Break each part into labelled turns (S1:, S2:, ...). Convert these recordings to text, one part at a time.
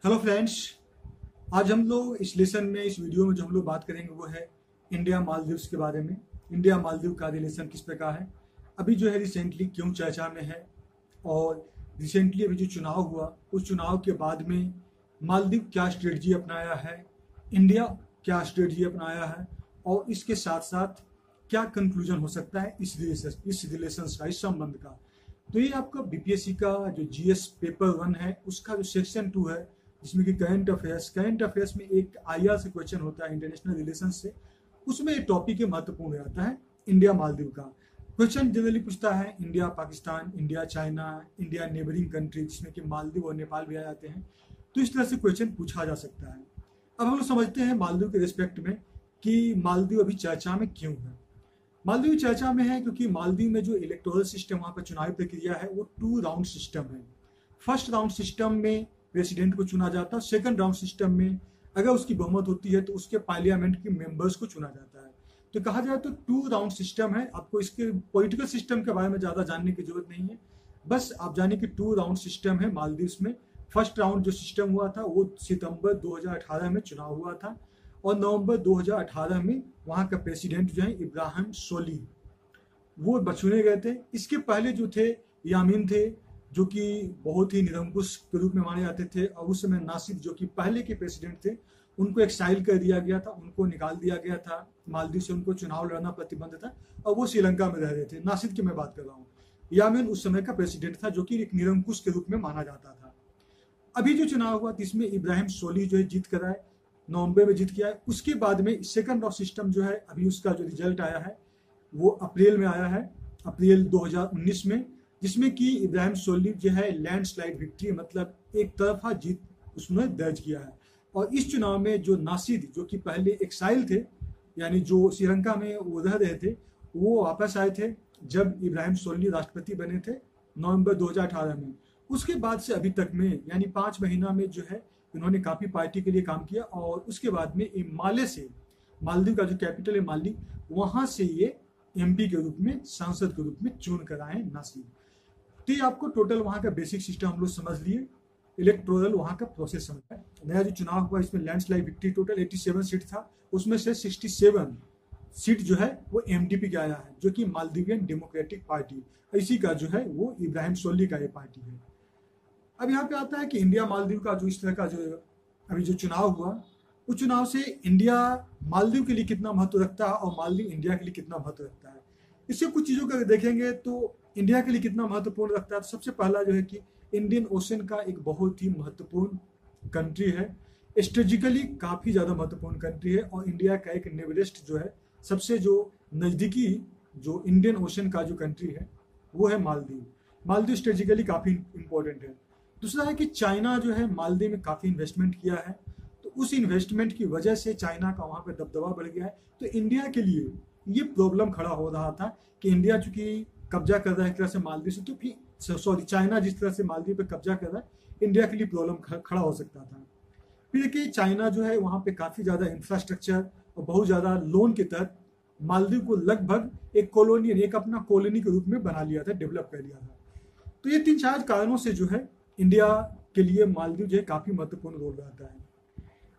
S1: Hello friends. आज हम लोग इस लेसन में इस वीडियो में जो हम लोग बात करेंगे वो है इंडिया मालदीव्स के बारे में। इंडिया मालदीव का रिलेशन किस प्रकार है, अभी जो है रिसेंटली क्यों चर्चा में है, और रिसेंटली अभी जो चुनाव हुआ उस चुनाव के बाद में मालदीव क्या स्ट्रेटजी अपनाया है, इंडिया क्या स्ट्रेटजी अपनाया है, और इसके साथ साथ क्या कंक्लूजन हो सकता है इस रिलेशन का, इस संबंध का। तो ये आपका बीपीएससी का जो जीएस पेपर 1 है उसका जो सेक्शन 2 है, जिसमें कि करंट अफेयर्स में एक आईआर से क्वेश्चन होता है इंटरनेशनल रिलेशन से, उसमें एक टॉपिक महत्वपूर्ण रहता है इंडिया मालदीव का। क्वेश्चन जनरली पूछता है India Pakistan, India China, India neighbouring country जिसमें कि मालदीव और नेपाल भी आ जाते हैं। तो इस तरह से क्वेश्चन पूछा जा सकता है। अब हम लोग समझते हैं मालदीव के रिस्पेक्ट में कि मालदीव अभी चर्चा में क्यों है। मालदीव चर्चा में है क्योंकि मालदीव में जो इलेक्टोरल सिस्टम वहाँ पर चुनावी प्रक्रिया है वो 2 राउंड सिस्टम है। फर्स्ट राउंड सिस्टम में प्रेसिडेंट को चुना जाता है, सेकंड राउंड सिस्टम में अगर उसकी बहुमत होती है तो उसके पार्लियामेंट के मेंबर्स को चुना जाता है। तो कहा जाए तो 2 राउंड सिस्टम है। आपको इसके पॉलिटिकल सिस्टम के बारे में ज़्यादा जानने की जरूरत नहीं है, बस आप जाने कि 2 राउंड सिस्टम है मालदीव्स में। फर्स्ट राउंड जो सिस्टम हुआ था वो सितंबर 2018 में चुनाव हुआ था, और नवंबर 2018 में वहाँ का प्रेसिडेंट जो है इब्राहिम सोली वो चुने गए थे। इसके पहले जो थे यामीन थे, जो कि बहुत ही निरंकुश के रूप में माने जाते थे, और उस समय नासिर जो कि पहले के प्रेसिडेंट थे उनको एक्साइल कर दिया गया था, उनको निकाल दिया गया था मालदीव से, उनको चुनाव लड़ना प्रतिबंध था और वो श्रीलंका में रह रहे थे। नासिर की मैं बात कर रहा हूँ। यामीन उस समय का प्रेसिडेंट था जो कि एक निरंकुश के रूप में माना जाता था। अभी जो चुनाव हुआ इसमें इब्राहिम सोली जो है जीत कर आए, नवंबर में जीत के आए। उसके बाद में सेकंड ऑफ सिस्टम जो है अभी उसका जो रिजल्ट आया है वो अप्रैल में आया है, अप्रैल 2019 में, जिसमें कि इब्राहिम सोली जो है लैंडस्लाइड विक्ट्री मतलब एक तरफा जीत उसमें दर्ज किया है। और इस चुनाव में जो नासिर जो कि पहले एक्साइल थे, यानी जो श्रीलंका में वो रह रहे थे, वो वापस आए थे जब इब्राहिम सोली राष्ट्रपति बने थे नवंबर 2018 में। उसके बाद से अभी तक में यानी 5 महीना में जो है इन्होंने काफ़ी पार्टी के लिए काम किया, और उसके बाद में माले से, मालदीव का जो कैपिटल है माली, वहाँ से ये एमपी के रूप में, सांसद के रूप में चुन कर आए नासिर। तो ये आपको टोटल वहाँ का बेसिक सिस्टम हम लोग समझ लिए, इलेक्टोरल वहाँ का प्रोसेस समझ है। नया जो चुनाव हुआ इसमें लैंडस्लाइड विक्ट्री, टोटल 87 सीट था, उसमें से 67 सीट जो है वो एमडीपी का आया है, जो कि मालदीवियन डेमोक्रेटिक पार्टी, इसी का जो है वो इब्राहिम सोली का ये पार्टी है। अब यहाँ पे आता है कि इंडिया मालदीव का जो इस तरह का जो अभी जो चुनाव हुआ, उस चुनाव से इंडिया मालदीव के लिए कितना महत्व रखता है और मालदीव इंडिया के लिए कितना महत्व रखता है। इससे कुछ चीज़ों को देखेंगे तो इंडिया के लिए कितना महत्वपूर्ण रखता है। तो सबसे पहला जो है कि इंडियन ओशन का एक बहुत ही महत्वपूर्ण कंट्री है, स्ट्रेटेजिकली काफ़ी ज़्यादा महत्वपूर्ण कंट्री है, और इंडिया का एक नेबरेस्ट जो है, सबसे जो नज़दीकी जो इंडियन ओशन का जो कंट्री है वो है मालदीव। मालदीव स्ट्रेटेजिकली काफ़ी इंपॉर्टेंट है। दूसरा है कि चाइना जो है मालदीव में काफ़ी इन्वेस्टमेंट किया है, तो उस इन्वेस्टमेंट की वजह से चाइना का वहाँ पर दबदबा बढ़ गया है। तो इंडिया के लिए ये प्रॉब्लम खड़ा हो रहा था कि इंडिया चूंकि कब्जा कर रहा है एक तरह से मालदीव से, तो फिर चाइना जिस तरह से मालदीव पे कब्जा कर रहा है, इंडिया के लिए प्रॉब्लम खड़ा हो सकता था। फिर देखिए चाइना जो है वहाँ पे काफ़ी ज़्यादा इंफ्रास्ट्रक्चर और बहुत ज़्यादा लोन के तहत मालदीव को लगभग एक कॉलोनी, एक अपना कॉलोनी के रूप में बना लिया था, डेवलप कर लिया था। तो ये 3-4 कारणों से जो है इंडिया के लिए मालदीव जो है काफ़ी महत्वपूर्ण रोल रहता है।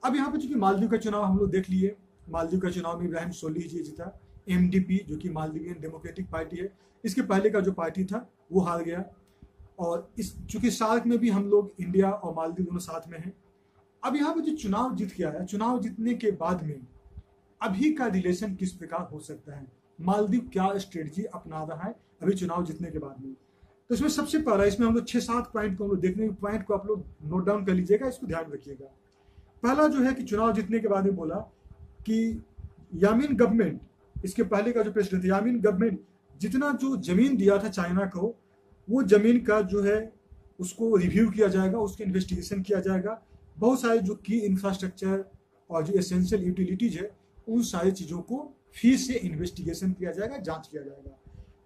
S1: अब यहाँ पे चूंकि मालदीव का चुनाव हम लोग देख लिए, मालदीव का चुनाव में इब्राहिम सोली जी जीता, एमडीपी जो कि मालदीवियन डेमोक्रेटिक पार्टी है, इसके पहले का जो पार्टी था वो हार गया। और इस चूंकि सार्क में भी हम लोग इंडिया और मालदीव दोनों साथ में हैं। अब यहाँ पे जो चुनाव जीत गया है, चुनाव जीतने के बाद में अभी का रिलेशन किस प्रकार हो सकता है, मालदीव क्या स्ट्रेटजी अपना रहा है अभी चुनाव जीतने के बाद में। तो इसमें सबसे पहला, इसमें हम लोग 6-7 पॉइंट को हम लोग देखने, पॉइंट को आप लोग नोट डाउन कर लीजिएगा, इसको ध्यान रखिएगा। पहला जो है कि चुनाव जीतने के बाद में बोला कि यामीन गवर्नमेंट, इसके पहले का जो प्रेसिडेंट था, यामीन गवर्नमेंट जितना जो जमीन दिया था चाइना को, वो जमीन का जो है उसको रिव्यू किया जाएगा, उसके इन्वेस्टिगेशन किया जाएगा। बहुत सारे जो की इंफ्रास्ट्रक्चर और जो एसेंशियल यूटिलिटीज है उन सारी चीज़ों को फिर से इन्वेस्टिगेशन किया जाएगा, जांच किया जाएगा।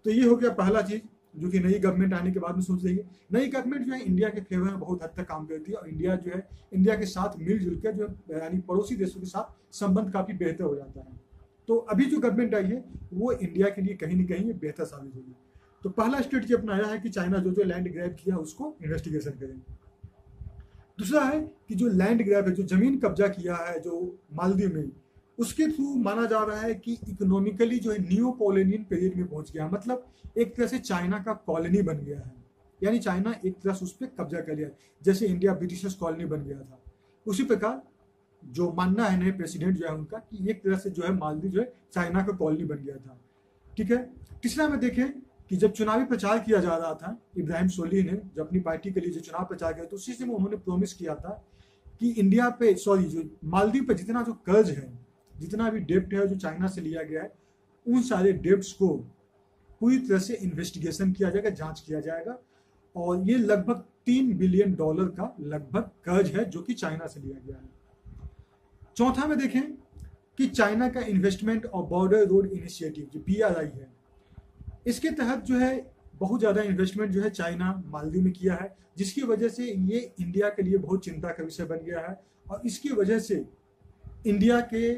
S1: तो ये हो गया पहला चीज़ जो कि नई गवर्नमेंट आने के बाद में सोच रही है। नई गवर्नमेंट जो है इंडिया के फेवर में बहुत हद तक काम करती है, और इंडिया जो है इंडिया के साथ मिलजुल कर जो यानी पड़ोसी देशों के साथ संबंध काफ़ी बेहतर हो जाता है। तो अभी जो गवर्नमेंट आई है वो इंडिया के लिए कहीं ना कहीं बेहतर साबित होगी। तो पहला स्ट्रेटजी अपनाया है कि चाइना जो जो लैंड ग्रैब किया उसको इन्वेस्टिगेशन करें। दूसरा है कि जो लैंड ग्रैब है, जो जमीन कब्जा किया है जो मालदीव में, उसके थ्रू माना जा रहा है कि इकोनॉमिकली जो है नियो कॉलोनियल पीरियड में पहुंच गया, मतलब एक तरह से चाइना का कॉलोनी बन गया है, यानी चाइना एक तरह से उस पर कब्जा कर लिया, जैसे इंडिया ब्रिटिशर्स कॉलोनी बन गया था। उसी प्रकार जो मानना है नए प्रेसिडेंट जो है उनका कि एक तरह से जो है मालदीव जो है चाइना का कॉलोनी बन गया था। ठीक है। तीसरा में देखें कि जब चुनावी प्रचार किया जा रहा था, इब्राहिम सोलिह ने जो अपनी पार्टी के लिए जो चुनाव प्रचार किया, तो उसी से उन्होंने प्रॉमिस किया था कि इंडिया पे जो मालदीव पे जितना जो कर्ज है, जितना भी डेप्ट है जो चाइना से लिया गया है, उन सारे डेप्ट्स को पूरी तरह से इन्वेस्टिगेशन किया जाएगा, जांच किया जाएगा। और ये लगभग $3 बिलियन का लगभग कर्ज है जो कि चाइना से लिया गया है। चौथा में देखें कि चाइना का इन्वेस्टमेंट और बॉर्डर रोड इनिशिएटिव जो BRI है, इसके तहत जो है बहुत ज़्यादा इन्वेस्टमेंट जो है चाइना मालदीव में किया है, जिसकी वजह से ये इंडिया के लिए बहुत चिंता का विषय बन गया है। और इसकी वजह से इंडिया के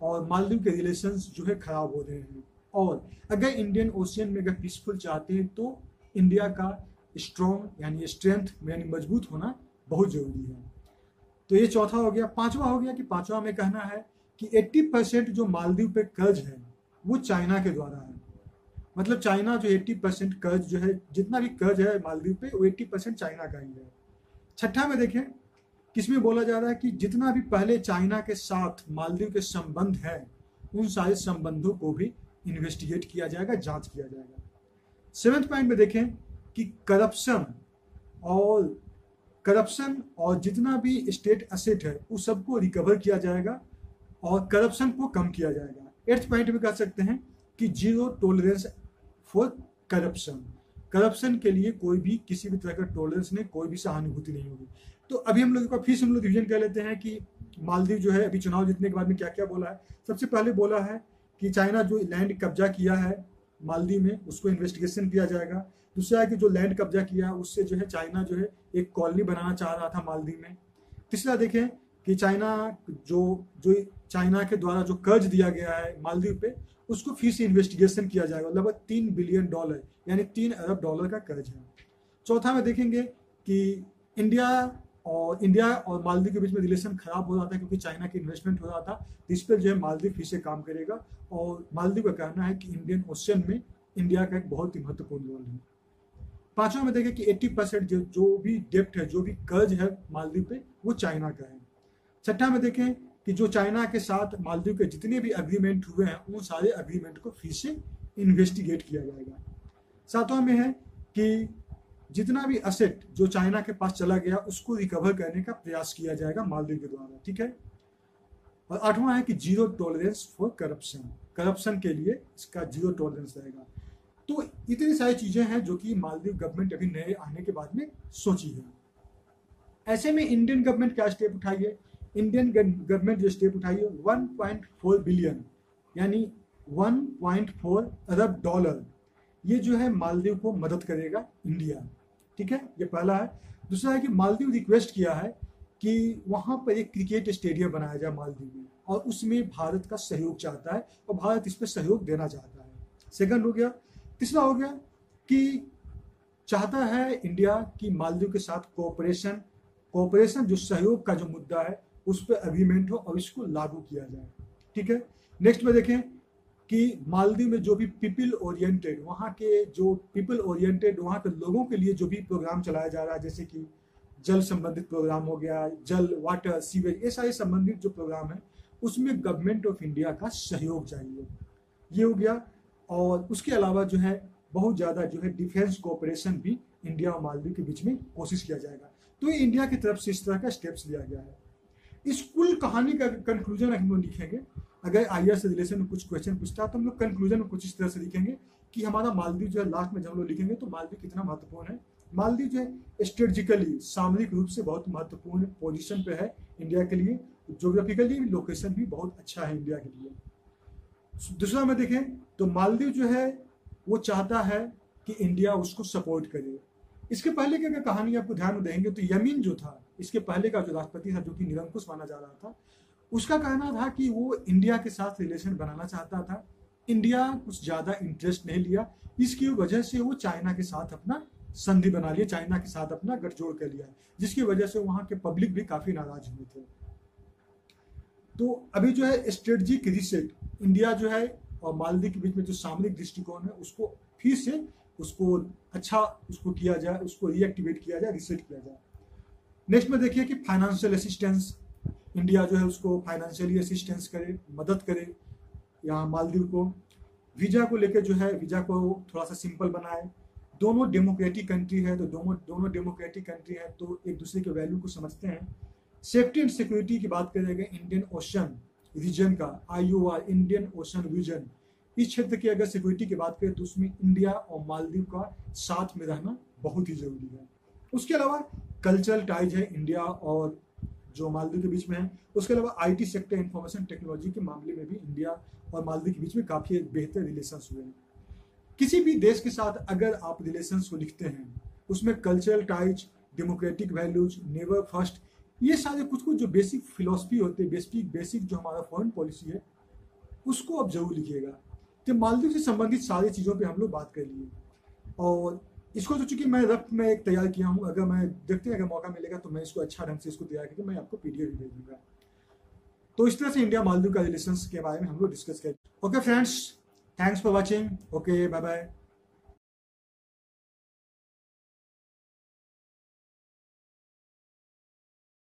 S1: और मालदीव के रिलेशंस जो है खराब हो रहे हैं। और अगर इंडियन ओशियन में अगर पीसफुल चाहते हैं तो इंडिया का स्ट्रॉन्ग यानी स्ट्रेंथ यानी मजबूत होना बहुत जरूरी है। तो ये चौथा हो गया। पांचवा हो गया कि पांचवा में कहना है कि 80% जो मालदीव पे कर्ज है वो चाइना के द्वारा है, मतलब चाइना जो 80% कर्ज जो है, जितना भी कर्ज है मालदीव पे वो 80% चाइना का ही है। छठा में देखें किसमें बोला जा रहा है कि जितना भी पहले चाइना के साथ मालदीव के संबंध है उन सारे संबंधों को भी इन्वेस्टिगेट किया जाएगा, जांच किया जाएगा। 7th पॉइंट में देखें कि करप्शन और जितना भी स्टेट एसेट है उस सबको रिकवर किया जाएगा और करप्शन को कम किया जाएगा। 8th पॉइंट में कह सकते हैं कि जीरो टॉलरेंस फॉर करप्शन के लिए कोई भी किसी भी तरह का टॉलरेंस नहीं, कोई भी सहानुभूति नहीं होगी। तो अभी हम लोग फिर हम लोग रिविजन कर लेते हैं कि मालदीव जो है अभी चुनाव जीतने के बाद में क्या क्या बोला है। सबसे पहले बोला है कि चाइना जो लैंड कब्जा किया है मालदीव में उसको इन्वेस्टिगेशन किया जाएगा। दूसरा है कि जो लैंड कब्जा किया उससे जो है चाइना जो है एक कॉलोनी बनाना चाह रहा था मालदीव में। तीसरा देखें कि चाइना जो चाइना के द्वारा जो कर्ज दिया गया है मालदीव पे उसको फिर से इन्वेस्टिगेशन किया जाएगा, लगभग $3 बिलियन यानी $3 अरब का कर्ज है। चौथा में देखेंगे कि इंडिया और मालदीव के बीच में रिलेशन खराब हो रहा था क्योंकि चाइना की इन्वेस्टमेंट हो रहा था, इस पर जो है मालदीव फिर से काम करेगा। और मालदीव का कहना है कि इंडियन ओशियन में इंडिया का एक बहुत ही महत्वपूर्ण रोल है। पांचवा में देखें कि 80% जो भी डेप्ट है, जो भी कर्ज है मालदीव पे वो चाइना का है। छठा में देखें कि जो चाइना के साथ मालदीव के जितने भी अग्रीमेंट हुए हैं उन सारे अग्रीमेंट को फिर से इन्वेस्टिगेट किया जाएगा। सातवां में है कि जितना भी असेट जो चाइना के पास चला गया उसको रिकवर करने का प्रयास किया जाएगा मालदीव के द्वारा। ठीक है। और आठवां है कि जीरो टॉलरेंस फॉर करप्शन के लिए इसका जीरो टॉलरेंस रहेगा। तो इतनी सारी चीजें हैं जो कि मालदीव गवर्नमेंट अभी नए आने के बाद में सोची है। ऐसे में इंडियन गवर्नमेंट क्या स्टेप उठाई है? इंडियन गवर्नमेंट जो स्टेप उठाई है 1.4 बिलियन यानी $1.4 अरब, ये जो है मालदीव को मदद करेगा इंडिया। ठीक है, ये पहला है। दूसरा है कि मालदीव रिक्वेस्ट किया है कि वहां पर एक क्रिकेट स्टेडियम बनाया जाए मालदीव में और उसमें भारत का सहयोग चाहता है और भारत इस पर सहयोग देना चाहता है। सेकंड हो गया। तीसरा हो गया कि चाहता है इंडिया की मालदीव के साथ कोऑपरेशन जो सहयोग का जो मुद्दा है उस पर अग्रीमेंट हो और इसको लागू किया जाए। ठीक है। नेक्स्ट में देखें कि मालदीव में जो भी पीपल ओरिएंटेड वहाँ के लोगों के लिए जो भी प्रोग्राम चलाया जा रहा है, जैसे कि जल संबंधित प्रोग्राम हो गया, जल वाटर सीवेज, ये सारे संबंधित जो प्रोग्राम है उसमें गवर्नमेंट ऑफ इंडिया का सहयोग चाहिए, ये हो गया। और उसके अलावा जो है बहुत ज़्यादा जो है डिफेंस कोऑपरेशन भी इंडिया और मालदीव के बीच में कोशिश किया जाएगा। तो ये इंडिया की तरफ से इस तरह का स्टेप्स लिया गया है। इस कुल कहानी का कंक्लूजन हम लोग लिखेंगे, अगर IAS से रिलेशन में कुछ क्वेश्चन पूछता है तो हम लोग कंक्लूजन में कुछ इस तरह से लिखेंगे कि हमारा मालदीव जो है लास्ट में जब हम लोग लिखेंगे तो मालदीव कितना महत्वपूर्ण है। मालदीव जो है स्ट्रेटेजिकली सामरिक रूप से बहुत महत्वपूर्ण पोजीशन पे है इंडिया के लिए, ज्योग्राफिकली लोकेशन भी बहुत अच्छा है इंडिया के लिए। दूसरा में देखें तो मालदीव जो है वो चाहता है कि इंडिया उसको सपोर्ट करे। इसके पहले की अगर कहानी आपको ध्यान में देंगे तो यमीन जो था, इसके पहले का जो राष्ट्रपति था जो कि निरंकुश माना जा रहा था, उसका कहना था कि वो इंडिया के साथ रिलेशन बनाना चाहता था। इंडिया कुछ ज़्यादा इंटरेस्ट नहीं लिया, इसकी वजह से वो चाइना के साथ अपना संधि बना लिया, चाइना के साथ अपना गठजोड़ कर लिया, जिसकी वजह से वहां के पब्लिक भी काफी नाराज हुए थे। तो अभी जो है स्ट्रेटजिक रिसेट, इंडिया जो है और मालदीव के बीच में जो सामरिक दृष्टिकोण है उसको फिर से उसको किया जाए, उसको रीएक्टिवेट किया जाए, रिसेट किया जाए। नेक्स्ट में देखिए कि फाइनेंशियल असिस्टेंस, इंडिया जो है उसको फाइनेंशियली असिस्टेंस करे, मदद करे यहाँ मालदीव को। वीजा को लेकर जो है वीजा को थोड़ा सा सिंपल बनाए। दोनों डेमोक्रेटिक कंट्री है, तो दोनों डेमोक्रेटिक कंट्री है तो एक दूसरे के वैल्यू को समझते हैं। सेफ्टी एंड सिक्योरिटी की बात करेंगे, इंडियन ओशन रीजन का, IOR इंडियन ओशन रीजन, इस क्षेत्र की अगर सिक्योरिटी की बात करें तो उसमें इंडिया और मालदीव का साथ में रहना बहुत ही जरूरी है। उसके अलावा कल्चरल टाइज है इंडिया और जो मालदीव के बीच में है। उसके अलावा IT सेक्टर, इंफॉर्मेशन टेक्नोलॉजी के मामले में भी इंडिया और मालदीव के बीच में काफी बेहतर रिलेशंस हुए हैं। किसी भी देश के साथ अगर आप रिलेशंस को लिखते हैं उसमें cultural ties, democratic values, never first, ये सारे कुछ जो बेसिक फिलोसफी होते हैं, बेसिक जो हमारा फॉरेन पॉलिसी है उसको आप जरूर लिखिएगा। तो मालदीव से संबंधित सारी चीज़ों पे हम लोग बात कर लिए और इसको तो चूंकि मैं रफ में एक तैयार किया हूँ, अगर मैं देखते हैं अगर मौका मिलेगा तो मैं इसको अच्छा ढंग से इसको तैयार करके मैं आपको PDF भी भेज दूंगा। तो इस तरह से इंडिया मालदीव का रिलेशंस के बारे में हम लोग डिस्कस करें। Okay friends, thanks for watching. Okay, bye bye.